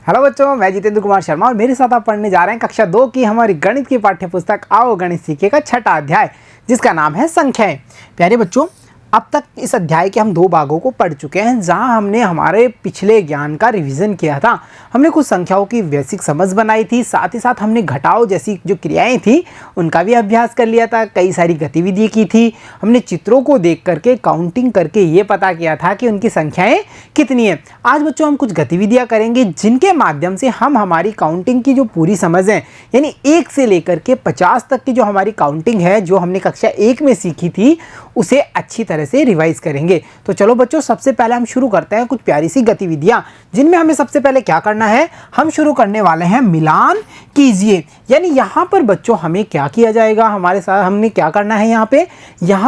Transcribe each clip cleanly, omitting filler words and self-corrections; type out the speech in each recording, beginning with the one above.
Hello बच्चों, मैं जितेंद्र कुमार शर्मा और मेरे साथ आप पढ़ने जा रहे हैं कक्षा 2 की हमारी गणित की पाठ्य पुस्तक आओ गणित सीखे का छठा अध्याय, जिसका नाम है संख्याएं। प्यारे बच्चों, अब तक इस अध्याय के हम 2 भागों को पढ़ चुके हैं, जहां हमने हमारे पिछले ज्ञान का रिवीजन किया था। हमने कुछ संख्याओं की बेसिक समझ बनाई थी, साथ ही साथ हमने घटाओ जैसी जो क्रियाएं थी उनका भी अभ्यास कर लिया था, कई सारी गतिविधियां की थी। हमने चित्रों को देख करके काउंटिंग करके ये पता किया था कि उनकी संख्याएं कितनी है। आज बच्चों हम कुछ गतिविधियां करेंगे जिनके माध्यम से हम हमारी काउंटिंग की जो पूरी समझ है, यानी 1 से लेकर के 50 तक की जो हमारी काउंटिंग है, जो हमने कक्षा 1 में सीखी थी, उसे अच्छी तरह से रिवाइज करेंगे। तो चलो बच्चों, सबसे पहले हम शुरू करते हैं कुछ प्यारी सी गतिविधियां, जिनमें हमें सबसे पहले क्या करना है, हम शुरू करने वाले हैं मिलान कीजिए। यानी यहाँ पर बच्चों हमें क्या किया जाएगा, हमारे साथ हमने क्या करना है, यहाँ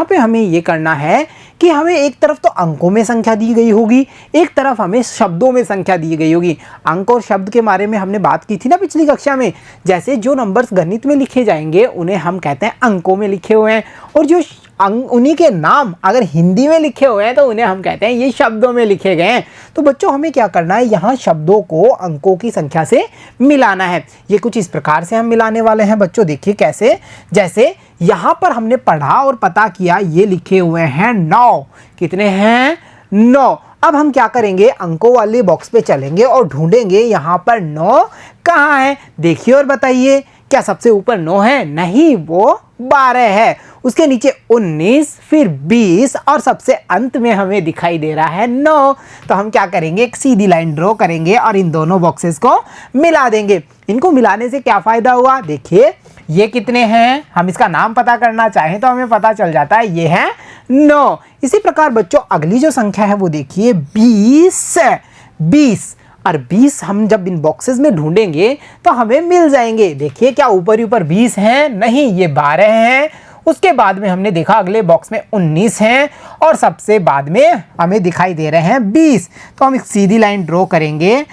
पे हमें ये करना है कि हमें एक तरफ तो अंकों में संख्या दी गई होगी, एक तरफ हमें शब्दों में संख्या दी गई होगी। अंक और शब्द के बारे में हमने बात की थी ना पिछली कक्षा में। जैसे जो नंबर्स गणित में लिखे जाएंगे उन्हें हम कहते हैं अंकों में लिखे हुए हैं, और जो उन्हीं के नाम अगर हिंदी में लिखे हुए हैं तो उन्हें हम कहते हैं ये शब्दों में लिखे गए हैं। तो बच्चों हमें क्या करना है, यहाँ शब्दों को अंकों की संख्या से मिलाना है। ये कुछ इस प्रकार से हम मिलाने वाले हैं बच्चों, देखिए कैसे। जैसे यहाँ पर हमने पढ़ा और पता किया, ये लिखे हुए हैं 9। कितने हैं? 9। अब हम क्या करेंगे, अंकों वाले बॉक्स पे चलेंगे और ढूंढेंगे यहाँ पर 9 कहाँ है। देखिए और बताइए, क्या सबसे ऊपर 9 है? नहीं, वो 12 है। उसके नीचे 19, फिर 20 और सबसे अंत में हमें दिखाई दे रहा है 9। तो हम क्या करेंगे, एक सीधी लाइन ड्रॉ करेंगे और इन दोनों बॉक्सेस को मिला देंगे। इनको मिलाने से क्या फायदा हुआ, देखिए ये कितने हैं, हम इसका नाम पता करना चाहें तो हमें पता चल जाता है, ये है 9। इसी प्रकार बच्चों अगली जो संख्या है वो देखिए 20 और 20 हम जब इन बॉक्सेस में ढूंढेंगे तो हमें मिल जाएंगे। देखिए क्या ऊपर ही ऊपर 20 हैं? नहीं, ये 12 हैं। उसके बाद में हमने देखा अगले बॉक्स में 19 हैं और सबसे बाद में हमें दिखाई दे रहे हैं 20। तो हम एक सीधी लाइन ड्रॉ करेंगे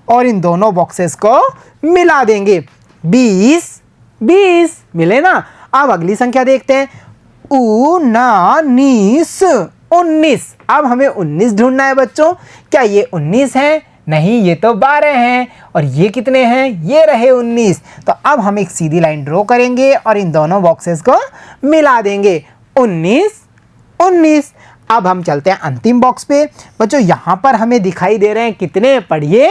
और इन दोनों बॉक्सेस को मिला देंगे। 20 मिले ना। अब अगली संख्या देखते हैं, 19। अब हमें 19 ढूंढना है बच्चों। क्या ये 19 है? नहीं, ये तो 12 हैं। और ये कितने हैं? ये रहे 19। तो अब हम एक सीधी लाइन ड्रॉ करेंगे और इन दोनों बॉक्सेस को मिला देंगे। 19। अब हम चलते हैं अंतिम बॉक्स पे बच्चों। यहाँ पर हमें दिखाई दे रहे हैं कितने, पढ़िए,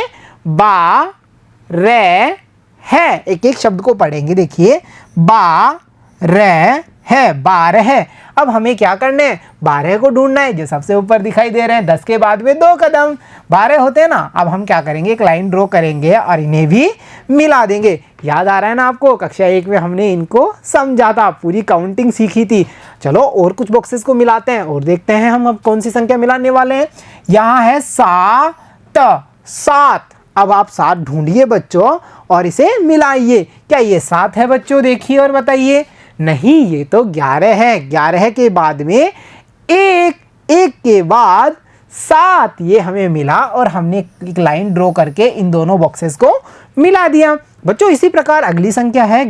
12 है। एक एक शब्द को पढ़ेंगे, देखिए 12 है, 12 है। अब हमें क्या करना है, 12 को ढूंढना है, जो सबसे ऊपर दिखाई दे रहे हैं। 10 के बाद में 2 कदम 12 होते हैं ना। अब हम क्या करेंगे, एक लाइन ड्रॉ करेंगे और इन्हें भी मिला देंगे। याद आ रहा है ना आपको, कक्षा 1 में हमने इनको समझा था, पूरी काउंटिंग सीखी थी। चलो और कुछ बॉक्सेस को मिलाते हैं और देखते हैं हम अब कौन सी संख्या मिलाने वाले हैं। यहाँ है 7। अब आप 7 ढूंढिए बच्चों और इसे मिलाइए। क्या ये 7 है बच्चों? देखिए और बताइए। नहीं, ये तो 11 है। 11 के बाद में 1 के बाद 7, ये हमें मिला और हमने एक लाइन ड्रॉ करके इन दोनों बॉक्सेस को मिला दिया बच्चों। इसी प्रकार अगली संख्या है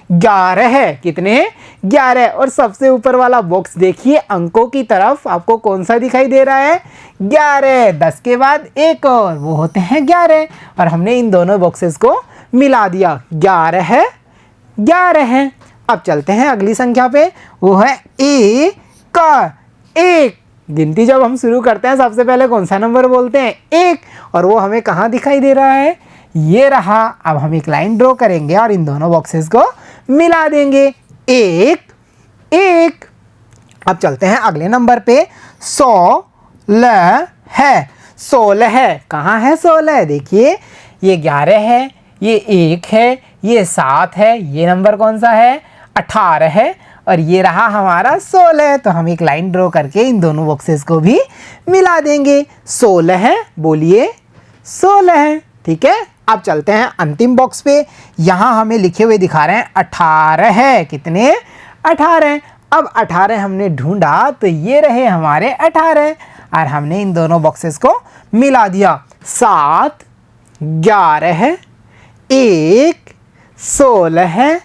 11 है। कितने? 11। और सबसे ऊपर वाला बॉक्स देखिए, अंकों की तरफ आपको कौन सा दिखाई दे रहा है? 11। 10 के बाद एक और, वो होते हैं 11। और हमने इन दोनों बॉक्सेस को मिला दिया। 11 है। अब चलते हैं अगली संख्या पे, वो है 1। गिनती जब हम शुरू करते हैं सबसे पहले कौन सा नंबर बोलते हैं? 1। और वो हमें कहाँ दिखाई दे रहा है? ये रहा। अब हम एक लाइन ड्रॉ करेंगे और इन दोनों बॉक्सेस को मिला देंगे। 1। अब चलते हैं अगले नंबर पे, 16 है। कहाँ है 16? देखिए ये 11 है, ये 1 है, ये 7 है, ये नंबर कौन सा है? 18 है, और ये रहा हमारा 16। तो हम एक लाइन ड्रॉ करके इन दोनों बॉक्सेस को भी मिला देंगे। 16 है, बोलिए 16 है। ठीक है। अब चलते हैं अंतिम बॉक्स पे। यहाँ हमें लिखे हुए दिखा रहे हैं 18 है। कितने? 18। अब 18 हमने ढूंढा तो ये रहे हमारे 18 और हमने इन दोनों बॉक्सेस को मिला दिया। 7, 11 है, 1, 16 है,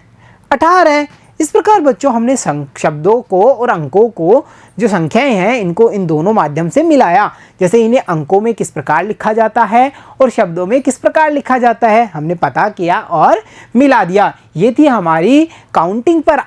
18 है। इस प्रकार बच्चों हमने शब्दों को और अंकों को, जो संख्याएं हैं, इनको इन दोनों माध्यम से मिलाया। जैसे इन्हें अंकों में किस प्रकार लिखा जाता है और शब्दों में किस प्रकार लिखा जाता है, हमने पता किया और मिला दिया। ये थी हमारी काउंटिंग पर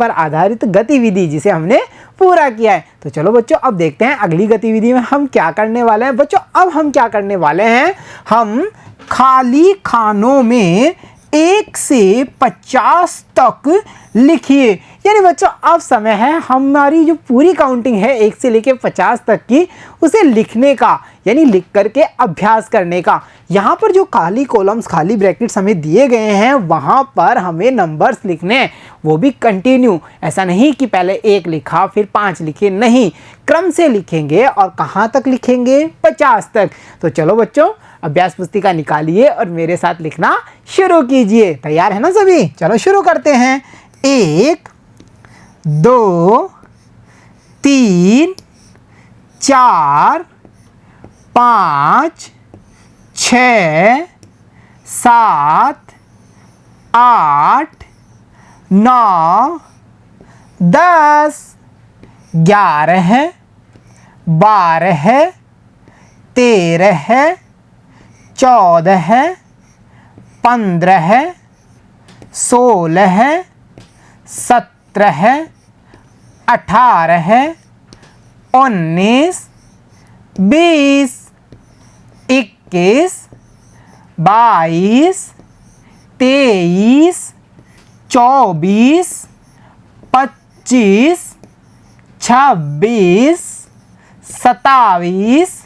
आधारित गतिविधि, जिसे हमने पूरा किया है। तो चलो बच्चों, अब देखते हैं अगली गतिविधि में हम क्या करने वाले हैं। बच्चों अब हम क्या करने वाले हैं, हम खाली खानों में 1 से 50 तक लिखिए। यानी बच्चों अब समय है हमारी जो पूरी काउंटिंग है 1 से लेकर 50 तक की, उसे लिखने का, यानी लिख करके अभ्यास करने का। यहाँ पर जो खाली कॉलम्स, खाली ब्रैकेट्स हमें दिए गए हैं, वहाँ पर हमें नंबर्स लिखने हैं, वो भी कंटिन्यू। ऐसा नहीं कि पहले 1 लिखा फिर 5 लिखे, नहीं, क्रम से लिखेंगे। और कहाँ तक लिखेंगे, 50 तक। तो चलो बच्चों, अभ्यास पुस्तिका निकालिए और मेरे साथ लिखना शुरू कीजिए। तैयार है ना सभी? चलो शुरू करते हैं। 1 2 3 4 5 6 7 8 9 10 11 12 13 14 15 16 17 18 19 20 21 22 23 24 25 26 27।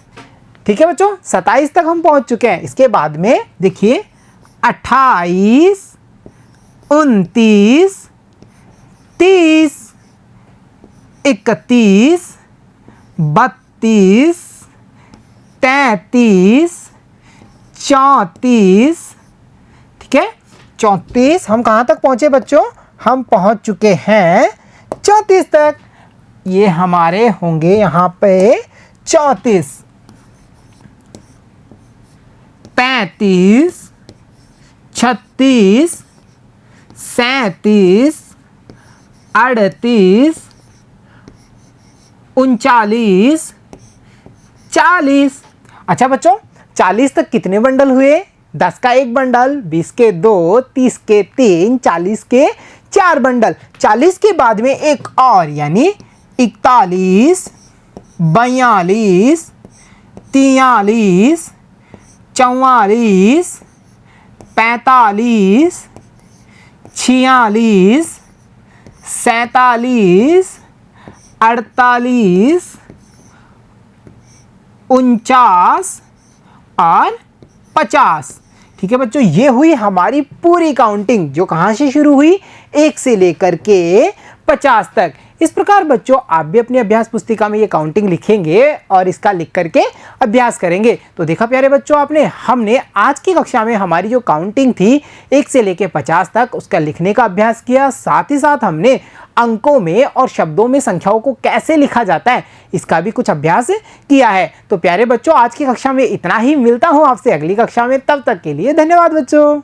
ठीक है बच्चों, 27 तक हम पहुंच चुके हैं। इसके बाद में देखिए 28 29 30 31 32 33 34। ठीक है, 34 हम कहाँ तक पहुंचे बच्चों? हम पहुंच चुके हैं 34 तक। ये हमारे होंगे यहाँ पे 34 35 36 37 38 39 40। अच्छा बच्चों, 40 तक कितने बंडल हुए? 10 का 1 बंडल, 20 के 2, 30 के 3, 40 के 4 बंडल। 40 के बाद में एक और, यानी 41 42 43 44 45 46 47 48 49 और 50। ठीक है बच्चों, ये हुई हमारी पूरी काउंटिंग, जो कहाँ से शुरू हुई, 1 से लेकर के 50 तक। इस प्रकार बच्चों आप भी अपनी अभ्यास पुस्तिका में ये काउंटिंग लिखेंगे और इसका लिख करके अभ्यास करेंगे। तो देखा प्यारे बच्चों, हमने आज की कक्षा में हमारी जो काउंटिंग थी 1 से लेकर 50 तक, उसका लिखने का अभ्यास किया। साथ ही साथ हमने अंकों में और शब्दों में संख्याओं को कैसे लिखा जाता है, इसका भी कुछ अभ्यास किया है। तो प्यारे बच्चों, आज की कक्षा में इतना ही। मिलता हूँ आपसे अगली कक्षा में, तब तक के लिए धन्यवाद बच्चों।